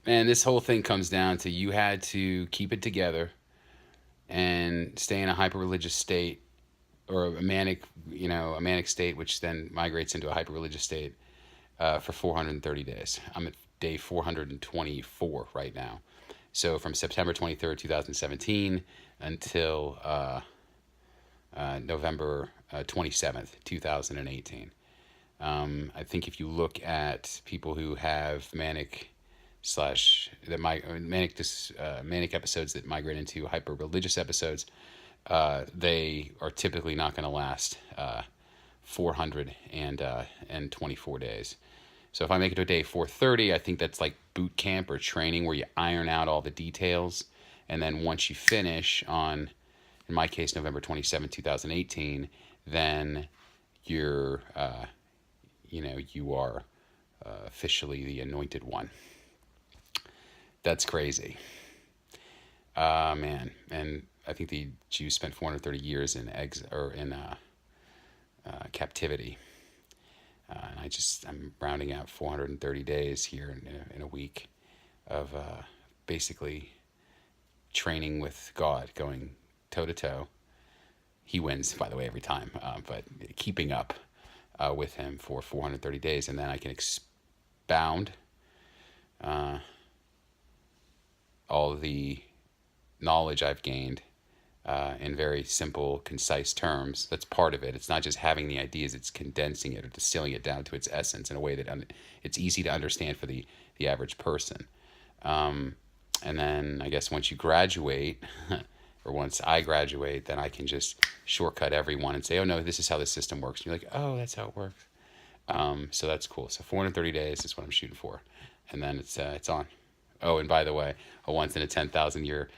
And this whole thing comes down to you had to keep it together and stay in a hyper religious state, or a manic, a manic state, which then migrates into a hyper religious state, for 430 days. I'm at day 424 right now. So from September 23rd, 2017 until November 27th, 2018. I think if you look at people who have manic slash that manic episodes that migrate into hyper religious episodes, they are typically not going to last 424 days. So if I make it to day 430, I think that's like boot camp or training where you iron out all the details, and then once you finish on, in my case, November 27, 2018, then you're you are officially the anointed one. That's crazy. Man, and I think the Jews spent 430 years in captivity. And I'm rounding out 430 days here in a week of basically training with God, going toe to toe. He wins, by the way, every time, but keeping up with him for 430 days, and then I can expound all the knowledge I've gained in very simple, concise terms. That's part of it. It's not just having the ideas, it's condensing it or distilling it down to its essence in a way that it's easy to understand for the average person. And then I guess once you graduate, or once I graduate, then I can just shortcut everyone and say, oh no, this is how the system works. And you're like, oh, that's how it works. So that's cool. So 430 days is what I'm shooting for. And then it's on. Oh, and by the way, a once in a 10,000 year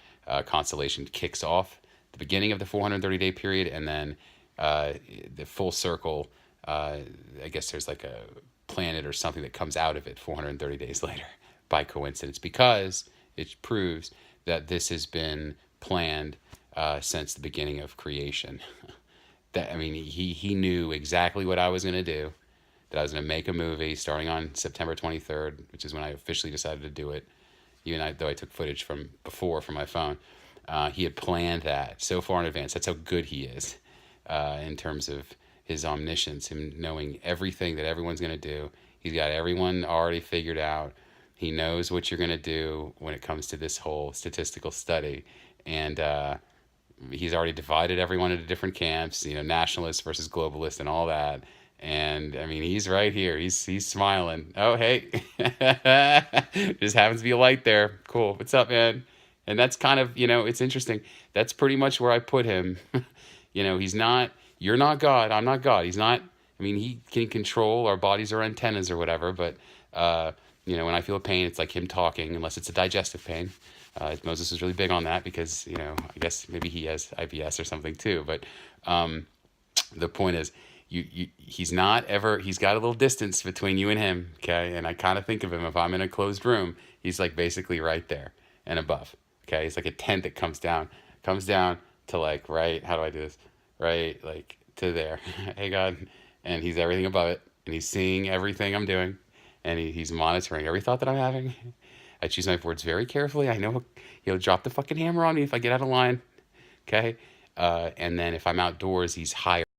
constellation kicks off the beginning of the 430-day period, and then the full circle, I guess there's like a planet or something that comes out of it 430 days later by coincidence, because it proves that this has been planned since the beginning of creation. He knew exactly what I was going to do, that I was going to make a movie starting on September 23rd, which is when I officially decided to do it, though I took footage from before from my phone. He had planned that so far in advance. That's how good he is in terms of his omniscience, him knowing everything that everyone's going to do. He's got everyone already figured out. He knows what you're going to do when it comes to this whole statistical study. And he's already divided everyone into different camps, nationalists versus globalists and all that. And he's right here. He's smiling. Oh, hey, just happens to be a light there. Cool. What's up, man? And that's kind of, it's interesting. That's pretty much where I put him. He's not, you're not God. I'm not God. He's not, he can control our bodies or antennas or whatever. But, when I feel a pain, it's like him talking, unless it's a digestive pain. Moses is really big on that because, I guess maybe he has IBS or something too. But the point is, he's got a little distance between you and him, okay? And I kind of think of him, if I'm in a closed room, he's like basically right there and above, okay? He's like a tent that comes down to like, right, how do I do this? Right, like to there. Hey, God. And he's everything above it, and he's seeing everything I'm doing, and he's monitoring every thought that I'm having. I choose my words very carefully. I know he'll drop the fucking hammer on me if I get out of line, okay? And then if I'm outdoors, he's higher.